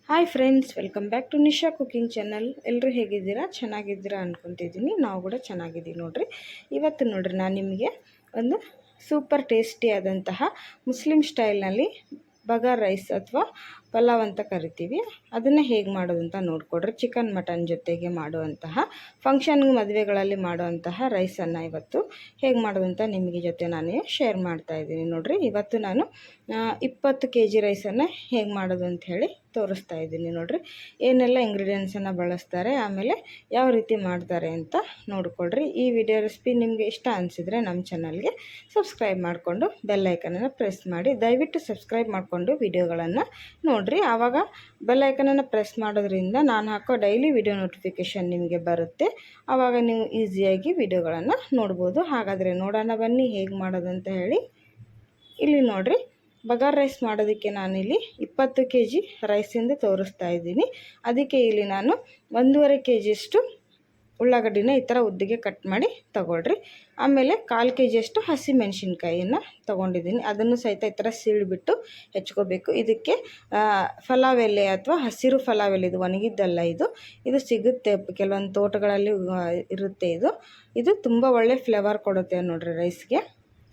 Hi friends, welcome back to Nisha cooking channel. ಎಲ್ಲರೂ ಹೇಗಿದ್ದೀರಾ? ಚೆನ್ನಾಗಿದ್ದೀರಾ ಅಂದ್ಕೊತಿದ್ದೀನಿ. ನಾವು ಕೂಡ ಚೆನ್ನಾಗಿದ್ದೀವಿ ನೋಡಿರಿ. ಇವತ್ತು ನೋಡಿರಿ ನಾನು ನಿಮಗೆ ಒಂದು ಸೂಪರ್ ಟೇಸ್ಟಿ ಆದಂತಹ ಮುಸ್ಲಿಂ ಸ್ಟೈಲ್ನಲ್ಲಿ ಬಗಾರ್ ರೈಸ್ ಅಥವಾ ಪಲಾವ್ ಅಂತ ಕರಿತೀವಿ, ಅದನ್ನು ಹೇಗೆ ಮಾಡೋದು ಅಂತ ನೋಡಿಕೊಡ್ರಿ. ಚಿಕನ್ ಮಟನ್ ಜೊತೆಗೆ ಮಾಡುವಂತಹ ಫಂಕ್ಷನ್ಗೆ ಮದುವೆಗಳಲ್ಲಿ ಮಾಡುವಂತಹ ರೈಸನ್ನು ಇವತ್ತು ಹೇಗೆ ಮಾಡೋದು ಅಂತ ನಿಮಗೆ ಜೊತೆ ನಾನು ಶೇರ್ ಮಾಡ್ತಾಯಿದ್ದೀನಿ ನೋಡಿರಿ. ಇವತ್ತು ನಾನು 20 kg ರೈಸನ್ನು ಹೇಗೆ ಮಾಡೋದು ಅಂತ ಹೇಳಿ ತೋರಿಸ್ತಾ ಇದ್ದೀನಿ ನೋಡಿರಿ. ಏನೆಲ್ಲ ಇಂಗ್ರೀಡಿಯೆಂಟ್ಸನ್ನು ಬಳಸ್ತಾರೆ, ಆಮೇಲೆ ಯಾವ ರೀತಿ ಮಾಡ್ತಾರೆ ಅಂತ ನೋಡಿಕೊಡ್ರಿ. ಈ ವಿಡಿಯೋ ರೆಸಿಪಿ ನಿಮಗೆ ಇಷ್ಟ ಅನಿಸಿದರೆ ನಮ್ಮ ಚಾನಲ್ಗೆ ಸಬ್ಸ್ಕ್ರೈಬ್ ಮಾಡಿಕೊಂಡು ಬೆಲ್ ಐಕನನ್ನು ಪ್ರೆಸ್ ಮಾಡಿ. ದಯವಿಟ್ಟು ಸಬ್ಸ್ಕ್ರೈಬ್ ಮಾಡಿಕೊಂಡು ವಿಡಿಯೋಗಳನ್ನು ನೋಡಿರಿ. ಆವಾಗ ಬೆಲ್ ಐಕನನ್ನು ಪ್ರೆಸ್ ಮಾಡೋದ್ರಿಂದ ನಾನು ಹಾಕೋ ಡೈಲಿ ವಿಡಿಯೋ ನೋಟಿಫಿಕೇಷನ್ ನಿಮಗೆ ಬರುತ್ತೆ. ಆವಾಗ ನೀವು ಈಸಿಯಾಗಿ ವಿಡಿಯೋಗಳನ್ನು ನೋಡ್ಬೋದು. ಹಾಗಾದರೆ ನೋಡೋಣ ಬನ್ನಿ ಹೇಗೆ ಮಾಡೋದು ಅಂತ ಹೇಳಿ. ಇಲ್ಲಿ ನೋಡಿರಿ, ಬಗಾರ್ ರೈಸ್ ಮಾಡೋದಕ್ಕೆ ನಾನಿಲ್ಲಿ 20 kg ರೈಸಿಂದ ತೋರಿಸ್ತಾ ಇದ್ದೀನಿ. ಅದಕ್ಕೆ ಇಲ್ಲಿ ನಾನು 1.5 kg ಉಳ್ಳಾಗಡ್ಡಿನ ಈ ಥರ ಉದ್ದಿಗೆ ಕಟ್ ಮಾಡಿ ತಗೊಳ್ರಿ. ಆಮೇಲೆ 1/4 kg ಹಸಿ ಮೆಣಸಿನ್ಕಾಯಿಯನ್ನು ತೊಗೊಂಡಿದ್ದೀನಿ. ಅದನ್ನು ಸಹಿತ ಈ ಥರ ಸೀಳ್ಬಿಟ್ಟು ಹೆಚ್ಕೋಬೇಕು. ಇದಕ್ಕೆ ಫಲಾವ್ ಎಲೆ ಅಥವಾ ಹಸಿರು ಫಲಾವ್ ಎಲೆ, ಇದು ಒಣಗಿದ್ದಲ್ಲ, ಇದು ಸಿಗುತ್ತೆ ಕೆಲವೊಂದು ತೋಟಗಳಲ್ಲಿ ಇರುತ್ತೆ. ಇದು ತುಂಬ ಒಳ್ಳೆ ಫ್ಲೇವರ್ ಕೊಡುತ್ತೆ ನೋಡಿರಿ ರೈಸ್ಗೆ.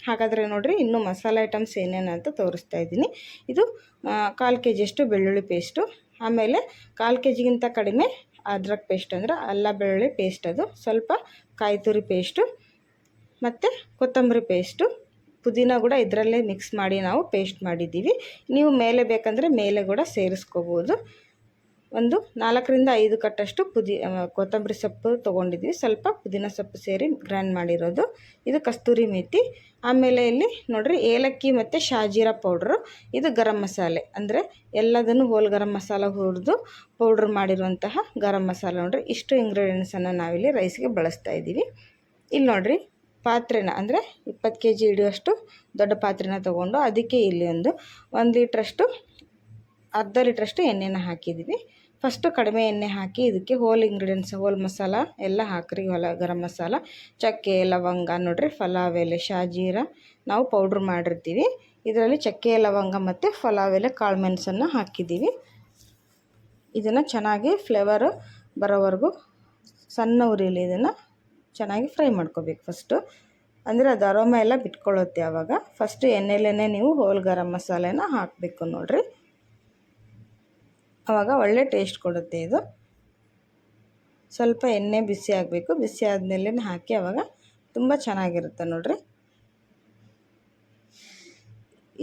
ಹಾಗಾದರೆ ನೋಡಿರಿ, ಇನ್ನೂ ಮಸಾಲೆ ಐಟಮ್ಸ್ ಏನೇನು ಅಂತ ತೋರಿಸ್ತಾ ಇದ್ದೀನಿ. ಇದು 1/4 kg ಬೆಳ್ಳುಳ್ಳಿ ಪೇಸ್ಟು, ಆಮೇಲೆ 1/4 kgಗಿಂತ ಕಡಿಮೆ ಅದ್ರಕ್ ಪೇಸ್ಟ್, ಅಂದರೆ ಅಲ್ಲ ಬೆಳ್ಳುಳ್ಳಿ ಪೇಸ್ಟ್, ಅದು ಸ್ವಲ್ಪ ಕಾಯಿ ತುರಿ ಪೇಸ್ಟು ಮತ್ತು ಕೊತ್ತಂಬರಿ ಪೇಸ್ಟು, ಪುದೀನ ಕೂಡ ಇದರಲ್ಲೇ ಮಿಕ್ಸ್ ಮಾಡಿ ನಾವು ಪೇಸ್ಟ್ ಮಾಡಿದ್ದೀವಿ. ನೀವು ಮೇಲೆ ಬೇಕಂದರೆ ಮೇಲೆ ಕೂಡ ಸೇರಿಸ್ಕೋಬೋದು. ಒಂದು 4 ರಿಂದ 5 ಕಟ್ಟಷ್ಟು ಕೊತ್ತಂಬರಿ ಸೊಪ್ಪು ತೊಗೊಂಡಿದ್ವಿ, ಸ್ವಲ್ಪ ಪುದೀನ ಸೊಪ್ಪು ಸೇರಿ ಗ್ರೈಂಡ್ ಮಾಡಿರೋದು. ಇದು ಕಸ್ತೂರಿ ಮೇಥಿ. ಆಮೇಲೆ ಇಲ್ಲಿ ನೋಡಿರಿ, ಏಲಕ್ಕಿ ಮತ್ತು ಶಾಜೀರಾ ಪೌಡ್ರು. ಇದು ಗರಂ ಮಸಾಲೆ, ಅಂದರೆ ಎಲ್ಲದನ್ನು ಹೋಲ್ ಗರಂ ಮಸಾಲ ಹುರಿದು ಪೌಡ್ರ್ ಮಾಡಿರುವಂತಹ ಗರಂ ಮಸಾಲೆ ನೋಡಿರಿ. ಇಷ್ಟು ಇಂಗ್ರೀಡಿಯೆಂಟ್ಸನ್ನು ನಾವಿಲ್ಲಿ ರೈಸ್ಗೆ ಬಳಸ್ತಾ ಇದ್ದೀವಿ. ಇಲ್ಲಿ ನೋಡಿರಿ, ಪಾತ್ರೆನ, ಅಂದರೆ 20 kg ಹಿಡಿಯುವಷ್ಟು ದೊಡ್ಡ ಪಾತ್ರೆನ ತೊಗೊಂಡು ಅದಕ್ಕೆ ಇಲ್ಲಿ 1 ಲೀಟ್ರಷ್ಟು, ಅರ್ಧ ಲೀಟ್ರಷ್ಟು ಎಣ್ಣೆನ ಹಾಕಿದ್ದೀವಿ. ಫಸ್ಟು ಕಡಿಮೆ ಎಣ್ಣೆ ಹಾಕಿ ಇದಕ್ಕೆ ಹೋಲ್ ಇಂಗ್ರೀಡಿಯೆಂಟ್ಸ್, ಹೋಲ್ ಮಸಾಲ ಎಲ್ಲ ಹಾಕ್ರಿ. ಗರಂ ಮಸಾಲ, ಚಕ್ಕೆ, ಲವಂಗ ನೋಡಿರಿ, ಫಲಾವ್ ಎಲೆ, ಶಾಜೀರಾ ನಾವು ಪೌಡ್ರ್ ಮಾಡಿರ್ತೀವಿ. ಇದರಲ್ಲಿ ಚಕ್ಕೆ, ಲವಂಗ ಮತ್ತು ಫಲಾವ್ ಎಲೆ, ಕಾಳು ಮೆಣಸನ್ನು ಹಾಕಿದ್ದೀವಿ. ಇದನ್ನು ಚೆನ್ನಾಗಿ ಫ್ಲೇವರು ಬರೋವರೆಗೂ ಸಣ್ಣ ಉರಿಯಲ್ಲಿ ಇದನ್ನು ಚೆನ್ನಾಗಿ ಫ್ರೈ ಮಾಡ್ಕೋಬೇಕು ಫಸ್ಟು, ಅಂದರೆ ಅದು ಅರೋಮ ಎಲ್ಲ ಬಿಟ್ಕೊಳ್ಳುತ್ತೆ. ಆವಾಗ ಫಸ್ಟು ಎಣ್ಣೆಲೇ ನೀವು ಹೋಲ್ ಗರಂ ಮಸಾಲೆನ ಹಾಕಬೇಕು ನೋಡಿರಿ. ಆವಾಗ ಒಳ್ಳೆ ಟೇಸ್ಟ್ ಕೊಡುತ್ತೆ. ಇದು ಸ್ವಲ್ಪ ಎಣ್ಣೆ ಬಿಸಿ ಆಗಬೇಕು. ಬಿಸಿ ಆದಮೇಲೆ ಹಾಕಿ ಆವಾಗ ತುಂಬ ಚೆನ್ನಾಗಿರುತ್ತೆ ನೋಡಿರಿ.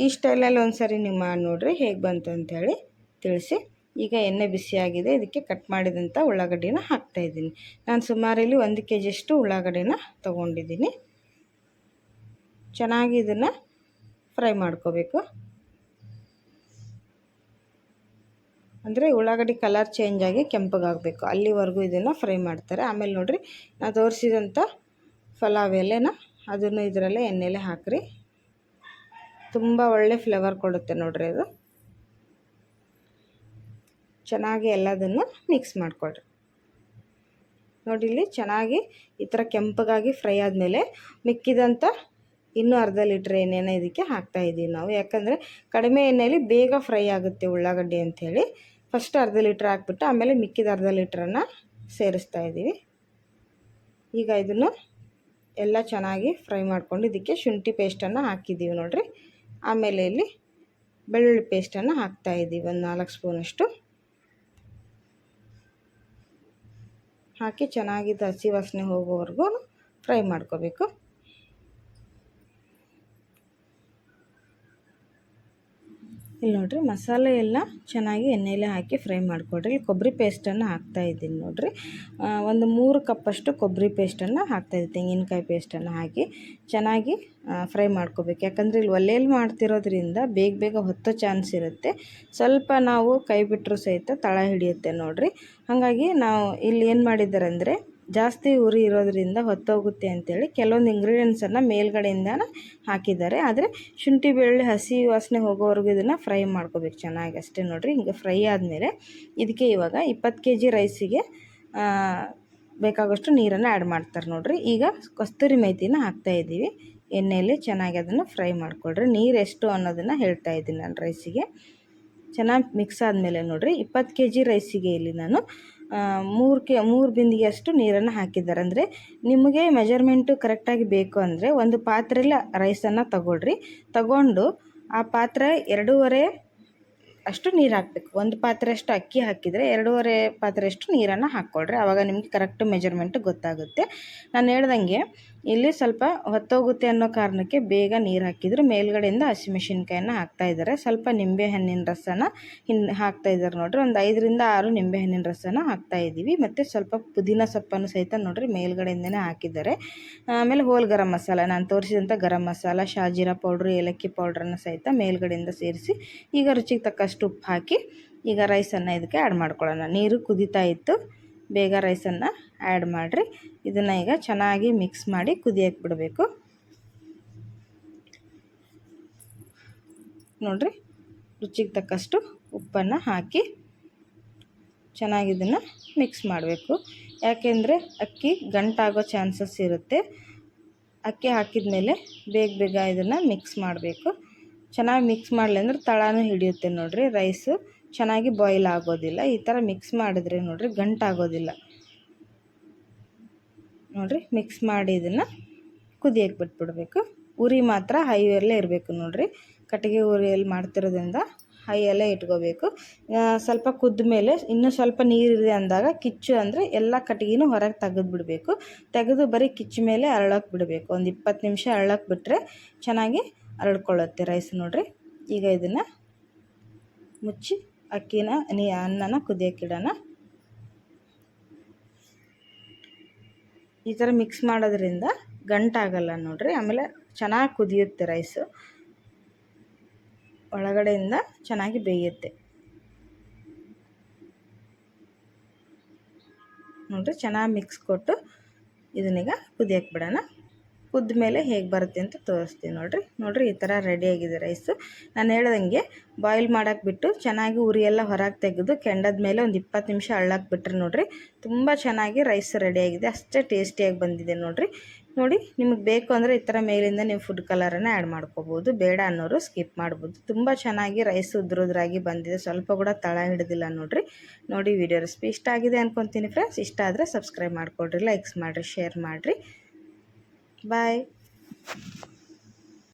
ಈ ಸ್ಟೈಲಲ್ಲಿ ಒಂದು ಸರಿ ನೀವು ಮಾಡಿ ನೋಡಿರಿ, ಹೇಗೆ ಬಂತು ಅಂಥೇಳಿ ತಿಳಿಸಿ. ಈಗ ಎಣ್ಣೆ ಬಿಸಿಯಾಗಿದೆ, ಇದಕ್ಕೆ ಕಟ್ ಮಾಡಿದಂಥ ಉಳ್ಳಾಗಡ್ಡಿನ ಹಾಕ್ತಾಯಿದ್ದೀನಿ. ನಾನು ಸುಮಾರು ಇಲ್ಲಿ 1 kg ಉಳ್ಳಾಗಡ್ಡಿನ ತೊಗೊಂಡಿದ್ದೀನಿ. ಚೆನ್ನಾಗಿ ಇದನ್ನು ಫ್ರೈ ಮಾಡ್ಕೋಬೇಕು, ಅಂದರೆ ಉಳ್ಳಾಗಡ್ಡಿ ಕಲರ್ ಚೇಂಜ್ ಆಗಿ ಕೆಂಪಗಾಗಬೇಕು, ಅಲ್ಲಿವರೆಗೂ ಇದನ್ನು ಫ್ರೈ ಮಾಡ್ತಾರೆ. ಆಮೇಲೆ ನೋಡಿರಿ, ನಾವು ತೋರಿಸಿದಂಥ ಫಲಾವ್ ಎಲೆನ ಅದನ್ನು ಇದರಲ್ಲೇ ಎಣ್ಣೆಲೆ ಹಾಕಿರಿ. ತುಂಬ ಒಳ್ಳೆ ಫ್ಲೇವರ್ ಕೊಡುತ್ತೆ ನೋಡಿರಿ. ಅದು ಚೆನ್ನಾಗಿ ಎಲ್ಲದನ್ನು ಮಿಕ್ಸ್ ಮಾಡಿಕೊಡ್ರಿ. ನೋಡಿ, ಇಲ್ಲಿ ಚೆನ್ನಾಗಿ ಈ ಥರ ಕೆಂಪಗಾಗಿ ಫ್ರೈ ಆದಮೇಲೆ ಮಿಕ್ಕಿದಂಥ ಇನ್ನೂ ಅರ್ಧ ಲೀಟ್ರ್ ಎಣ್ಣೆನ ಇದಕ್ಕೆ ಹಾಕ್ತಾಯಿದ್ದೀವಿ ನಾವು. ಯಾಕಂದರೆ ಕಡಿಮೆ ಎಣ್ಣೆಯಲ್ಲಿ ಬೇಗ ಫ್ರೈ ಆಗುತ್ತೆ ಉಳ್ಳಾಗಡ್ಡಿ ಅಂಥೇಳಿ ಫಸ್ಟ್ ಅರ್ಧ ಲೀಟ್ರ್ ಹಾಕ್ಬಿಟ್ಟು ಆಮೇಲೆ ಮಿಕ್ಕಿದ ಅರ್ಧ ಲೀಟ್ರನ್ನು ಸೇರಿಸ್ತಾ ಇದ್ದೀವಿ. ಈಗ ಇದನ್ನು ಎಲ್ಲ ಚೆನ್ನಾಗಿ ಫ್ರೈ ಮಾಡ್ಕೊಂಡು ಇದಕ್ಕೆ ಶುಂಠಿ ಪೇಸ್ಟನ್ನು ಹಾಕಿದ್ದೀವಿ ನೋಡಿರಿ. ಆಮೇಲೆ ಇಲ್ಲಿ ಬೆಳ್ಳುಳ್ಳಿ ಪೇಸ್ಟನ್ನು ಹಾಕ್ತಾಯಿದ್ದೀವಿ, ಒಂದು 4 ಸ್ಪೂನಷ್ಟು ಹಾಕಿ ಚೆನ್ನಾಗಿ ಹಸಿ ವಾಸನೆ ಹೋಗೋವರೆಗೂ ಫ್ರೈ ಮಾಡ್ಕೋಬೇಕು. ಇಲ್ಲಿ ನೋಡಿರಿ, ಮಸಾಲೆ ಎಲ್ಲ ಚೆನ್ನಾಗಿ ಎಣ್ಣೆಯಲ್ಲೇ ಹಾಕಿ ಫ್ರೈ ಮಾಡಿಕೊಡ್ರಿ. ಇಲ್ಲಿ ಕೊಬ್ಬರಿ ಪೇಸ್ಟನ್ನು ಹಾಕ್ತಾಯಿದ್ದೀನಿ ನೋಡಿರಿ. ಒಂದು 3 ಕಪ್ಪಷ್ಟು ಕೊಬ್ಬರಿ ಪೇಸ್ಟನ್ನು ಹಾಕ್ತಾಯಿದ್ದೀನಿ, ತೆಂಗಿನಕಾಯಿ ಪೇಸ್ಟನ್ನು ಹಾಕಿ ಚೆನ್ನಾಗಿ ಫ್ರೈ ಮಾಡ್ಕೋಬೇಕು. ಯಾಕಂದರೆ ಇಲ್ಲಿ ಒಲೆಯಲ್ಲಿ ಮಾಡ್ತಿರೋದ್ರಿಂದ ಬೇಗ ಹೊತ್ತೋ ಚಾನ್ಸ್ ಇರುತ್ತೆ. ಸ್ವಲ್ಪ ನಾವು ಕೈ ಬಿಟ್ಟರೂ ಸಹಿತ ತಳ ಹಿಡಿಯುತ್ತೆ ನೋಡಿರಿ. ಹಾಗಾಗಿ ನಾವು ಇಲ್ಲಿ ಏನು ಮಾಡಿದ್ದಾರೆ ಅಂದರೆ, ಜಾಸ್ತಿ ಉರಿ ಇರೋದ್ರಿಂದ ಹೊತ್ತೋಗುತ್ತೆ ಅಂಥೇಳಿ ಕೆಲವೊಂದು ಇಂಗ್ರೀಡಿಯೆಂಟ್ಸನ್ನು ಮೇಲ್ಗಡೆಯಿಂದ ಹಾಕಿದ್ದಾರೆ. ಆದರೆ ಶುಂಠಿ ಬೆಳ್ಳುಳ್ಳಿ ಹಸಿ ವಾಸನೆ ಹೋಗೋವರೆಗೂ ಇದನ್ನು ಫ್ರೈ ಮಾಡ್ಕೋಬೇಕು ಚೆನ್ನಾಗಿ, ಅಷ್ಟೇ ನೋಡಿರಿ. ಹಿಂಗೆ ಫ್ರೈ ಆದಮೇಲೆ ಇದಕ್ಕೆ ಇವಾಗ 20 kg ರೈಸಿಗೆ ಬೇಕಾಗೋಷ್ಟು ನೀರನ್ನು ಆ್ಯಡ್ ಮಾಡ್ತಾರೆ ನೋಡಿರಿ. ಈಗ ಕಸ್ತೂರಿ ಮೇಥಿನ ಹಾಕ್ತಾಯಿದ್ದೀವಿ ಎಣ್ಣೆಯಲ್ಲಿ. ಚೆನ್ನಾಗಿ ಅದನ್ನು ಫ್ರೈ ಮಾಡಿಕೊಡ್ರಿ. ನೀರು ಎಷ್ಟು ಅನ್ನೋದನ್ನು ಹೇಳ್ತಾಯಿದ್ದೀನಿ ನಾನು ರೈಸಿಗೆ. ಚೆನ್ನಾಗಿ ಮಿಕ್ಸ್ ಆದಮೇಲೆ ನೋಡಿರಿ 20 kg ರೈಸಿಗೆ ಇಲ್ಲಿ ನಾನು 3 ಬಿಂದಿಗೆಯಷ್ಟು ನೀರನ್ನು ಹಾಕಿದ್ದಾರೆ. ಅಂದರೆ ನಿಮಗೆ ಮೆಜರ್ಮೆಂಟು ಕರೆಕ್ಟಾಗಿ ಬೇಕು ಅಂದರೆ ಒಂದು ಪಾತ್ರೆಯಲ್ಲಿ ರೈಸನ್ನು ತಗೊಂಡು ಆ ಪಾತ್ರೆ 2.5 ಅಷ್ಟು ನೀರು ಹಾಕಬೇಕು. ಒಂದು ಪಾತ್ರೆ ಅಷ್ಟು ಅಕ್ಕಿ ಹಾಕಿದರೆ 2.5 ಪಾತ್ರೆಯಷ್ಟು ನೀರನ್ನು ಹಾಕ್ಕೊಳ್ರಿ. ಆವಾಗ ನಿಮಗೆ ಕರೆಕ್ಟ್ ಮೆಜರ್ಮೆಂಟ್ ಗೊತ್ತಾಗುತ್ತೆ. ನಾನು ಹೇಳ್ದಂಗೆ ಇಲ್ಲಿ ಸ್ವಲ್ಪ ಹೊತ್ತೋಗುತ್ತೆ ಅನ್ನೋ ಕಾರಣಕ್ಕೆ ಬೇಗ ನೀರು ಹಾಕಿದ್ರು. ಮೇಲ್ಗಡೆಯಿಂದ ಹಸಿಮೆಣಸಿನ್ಕಾಯನ್ನು ಹಾಕ್ತಾಯಿದ್ದಾರೆ. ಸ್ವಲ್ಪ ನಿಂಬೆಹಣ್ಣಿನ ರಸನ ಹಾಕ್ತಾಯಿದ್ದಾರೆ ನೋಡಿರಿ. ಒಂದು 5 ರಿಂದ 6 ನಿಂಬೆಹಣ್ಣಿನ ರಸನ ಹಾಕ್ತಾಯಿದ್ದೀವಿ. ಮತ್ತು ಸ್ವಲ್ಪ ಪುದೀನ ಸೊಪ್ಪನ್ನು ಸಹಿತ ನೋಡಿರಿ ಮೇಲ್ಗಡೆಯಿಂದನೇ ಹಾಕಿದ್ದಾರೆ. ಆಮೇಲೆ ಹೋಲ್ ಗರಂ ಮಸಾಲ, ನಾನು ತೋರಿಸಿದಂಥ ಗರಂ ಮಸಾಲ, ಶಾಜೀರಾ ಪೌಡ್ರು, ಏಲಕ್ಕಿ ಪೌಡ್ರನ್ನು ಸಹಿತ ಮೇಲ್ಗಡೆಯಿಂದ ಸೇರಿಸಿ ಈಗ ರುಚಿಗೆ ತಕ್ಕಷ್ಟು ಉಪ್ಪು ಹಾಕಿ ಈಗ ರೈಸನ್ನು ಇದಕ್ಕೆ ಆ್ಯಡ್ ಮಾಡ್ಕೊಳ್ಳೋಣ. ನೀರು ಕುದೀತಾ ಇತ್ತು, ಬೇಗ ರೈಸನ್ನು ಆ್ಯಡ್ ಮಾಡಿರಿ. ಇದನ್ನು ಈಗ ಚೆನ್ನಾಗಿ ಮಿಕ್ಸ್ ಮಾಡಿ ಕುದಿಯಕ್ಕೆ ಬಿಡಬೇಕು. ನೋಡಿರಿ, ರುಚಿಗೆ ತಕ್ಕಷ್ಟು ಉಪ್ಪನ್ನು ಹಾಕಿ ಚೆನ್ನಾಗಿ ಇದನ್ನು ಮಿಕ್ಸ್ ಮಾಡಬೇಕು. ಯಾಕೆಂದರೆ ಅಕ್ಕಿ ಗಂಟಾಗೋ ಚಾನ್ಸಸ್ ಇರುತ್ತೆ. ಅಕ್ಕಿ ಹಾಕಿದ ಮೇಲೆ ಬೇಗ ಇದನ್ನು ಮಿಕ್ಸ್ ಮಾಡಬೇಕು. ಚೆನ್ನಾಗಿ ಮಿಕ್ಸ್ ಮಾಡಲಿ ಅಂದ್ರೆ ತಳನೂ ಹಿಡಿಯುತ್ತೆ ನೋಡಿರಿ. ರೈಸು ಚೆನ್ನಾಗಿ ಬಾಯ್ಲ್ ಆಗೋದಿಲ್ಲ. ಈ ಥರ ಮಿಕ್ಸ್ ಮಾಡಿದ್ರೆ ನೋಡಿರಿ ಗಂಟಾಗೋದಿಲ್ಲ. ನೋಡಿರಿ, ಮಿಕ್ಸ್ ಮಾಡಿ ಇದನ್ನು ಕುದಿಯಕ್ಕೆ ಬಿಟ್ಬಿಡಬೇಕು. ಉರಿ ಮಾತ್ರ ಹೈಯಲ್ಲೇ ಇರಬೇಕು ನೋಡಿರಿ. ಕಟ್ಟಿಗೆ ಉರಿಯಲ್ಲಿ ಮಾಡ್ತಿರೋದ್ರಿಂದ ಹೈಯಲ್ಲೇ ಇಟ್ಕೋಬೇಕು. ಸ್ವಲ್ಪ ಕುದ್ದ ಮೇಲೆ ಇನ್ನೂ ಸ್ವಲ್ಪ ನೀರಿದೆ ಅಂದಾಗ ಕಿಚ್ಚು ಅಂದರೆ ಎಲ್ಲ ಕಟ್ಟಿಗೆನೂ ಹೊರಗೆ ತೆಗೆದುಬಿಡಬೇಕು. ತೆಗೆದು ಬರೀ ಕಿಚ್ಚು ಮೇಲೆ ಅರಳಕ್ಕೆ ಬಿಡಬೇಕು. ಒಂದು 20 ನಿಮಿಷ ಅರಳಕ್ಕೆ ಬಿಟ್ಟರೆ ಚೆನ್ನಾಗಿ ಅರಳ್ಕೊಳ್ಳುತ್ತೆ ರೈಸ್ ನೋಡಿರಿ. ಈಗ ಇದನ್ನು ಮುಚ್ಚಿ ಅನ್ನನ ಕುದಿಯೋಕ್ಕಿಡೋಣ. ಈ ಥರ ಮಿಕ್ಸ್ ಮಾಡೋದ್ರಿಂದ ಗಂಟಾಗಲ್ಲ ನೋಡಿರಿ. ಆಮೇಲೆ ಚೆನ್ನಾಗಿ ಕುದಿಯುತ್ತೆ ರೈಸು, ಒಳಗಡೆಯಿಂದ ಚೆನ್ನಾಗಿ ಬೇಯುತ್ತೆ ನೋಡಿರಿ. ಚೆನ್ನಾಗಿ ಮಿಕ್ಸ್ ಕೊಟ್ಟು ಇದನ್ನೀಗ ಕುದಿಯೋಕ್ಕೆ ಬಿಡೋಣ. ಕುದ್ದ ಮೇಲೆ ಹೇಗೆ ಬರುತ್ತೆ ಅಂತ ತೋರಿಸ್ತೀನಿ ನೋಡಿರಿ. ಈ ಥರ ರೆಡಿಯಾಗಿದೆ ರೈಸು. ನಾನು ಹೇಳ್ದಂಗೆ ಬಾಯ್ಲ್ ಮಾಡೋಕ್ಕೆ ಬಿಟ್ಟು ಚೆನ್ನಾಗಿ ಉರಿಯೆಲ್ಲ ಹೊರಗೆ ತೆಗೆದು ಕೆಂಡದ ಮೇಲೆ ಒಂದು 20 ನಿಮಿಷ ಅಳ್ಳಕ್ಕೆ ಬಿಟ್ಟರೆ ನೋಡಿರಿ ತುಂಬ ಚೆನ್ನಾಗಿ ರೈಸ್ ರೆಡಿಯಾಗಿದೆ. ಅಷ್ಟೇ ಟೇಸ್ಟಿಯಾಗಿ ಬಂದಿದೆ ನೋಡಿರಿ. ನಿಮಗೆ ಬೇಕು ಅಂದರೆ ಈ ಥರ ಮೇಲಿಂದ ನೀವು ಫುಡ್ ಕಲರನ್ನು ಆ್ಯಡ್ ಮಾಡ್ಕೋಬೋದು. ಬೇಡ ಅನ್ನೋರು ಸ್ಕಿಪ್ ಮಾಡ್ಬೋದು. ತುಂಬ ಚೆನ್ನಾಗಿ ರೈಸ್ ಉದ್ರಾಗಿ ಬಂದಿದೆ. ಸ್ವಲ್ಪ ಕೂಡ ತಳ ಹಿಡಿದಿಲ್ಲ ನೋಡಿ. ವಿಡಿಯೋ ರೆಸಿಪಿ ಇಷ್ಟ ಆಗಿದೆ ಅಂದ್ಕೊತೀನಿ ಫ್ರೆಂಡ್ಸ್. ಇಷ್ಟ ಆದರೆ ಸಬ್ಸ್ಕ್ರೈಬ್ ಮಾಡಿಕೊಡ್ರಿ, ಲೈಕ್ಸ್ ಮಾಡಿರಿ, ಶೇರ್ ಮಾಡಿರಿ. ಬಾಯ್.